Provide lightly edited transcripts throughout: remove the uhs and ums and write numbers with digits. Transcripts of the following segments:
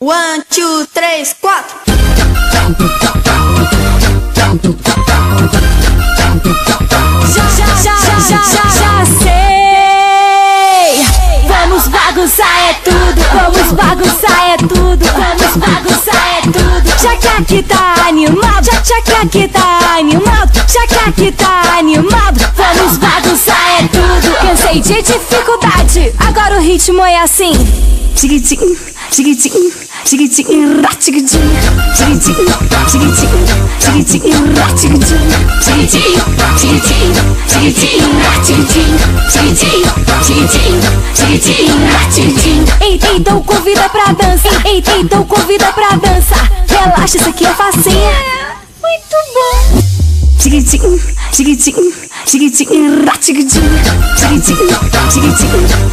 1, 2, 3, 4. Já sei. Vamos bagunçar é tudo. Vamos bagunçar é tudo. Vamos bagunçar é tudo. Já que aqui tá animado, já que aqui tá animado, já que aqui tá animado, vamos bagunçar é tudo. Cansei de dificuldade, agora o ritmo é assim. Tiquitim, tiquitim, tiquitim, ratiquitim, tiquitim, tiquitim, tiquitim, ratiquitim, tiquitim, tiquitim, tiquitim, ratiquitim, tiquitim, tiquitim, tiquitim, ratiquitim. Então convida pra dança, então convida pra dança. Relaxa, isso aqui é facinho. Muito bom. Tiquitim, tiquitim, tiquitim, ratiquitim, tiquitim, tiquitim,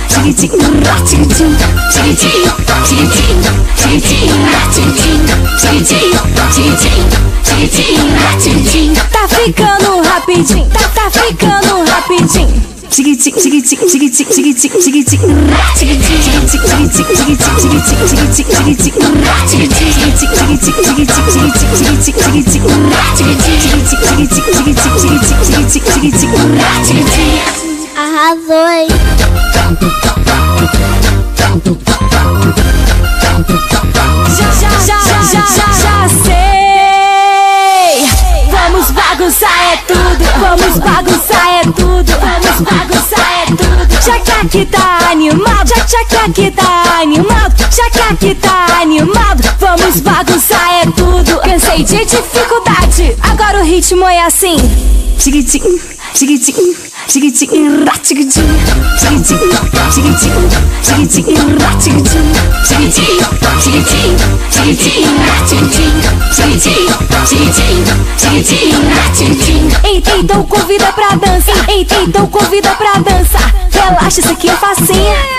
tiquitim, ratiquitim, tiquitim, tiquitim, tiquitim, ratiquitim, tiquitim, tiquitim, tiquitim, ratiquitim. Tá ficando rapidinho, tá ficando rapidinho. Tiquitim, tiquitim, tiquitim, tiquitim, tiquitim, ratiquitim, tiquitim, tiquitim, tiquitim, tiquitim, tiquitim, ratiquitim, tiquitim, tiquitim, tiquitim, tiquitim, tiquitim, ratiquitim, tiquitim, tiquitim, tiquitim, tiquitim, ratiquitim. Arrasou, hein? Já sei. Vamos bagunçar é tudo. Vamos bagunçar é tudo. Vamos bagunçar é tudo. Já que aqui tá animado, já que aqui tá animado, já que aqui tá animado, vamos bagunçar é tudo. Cansei de dificuldade, agora o ritmo é assim. Tiquitim, tiquitim, tiquitim, ratiquitim, tiquitim, tiquitim, tiquitim, ratiquitim, tiquitim, tiquitim, tiquitim, ratiquitim, tiquitim, tiquitim, tiquitim, ratiquitim. Então convida pra dança, então convida pra dança. Relaxa, isso aqui é facinho.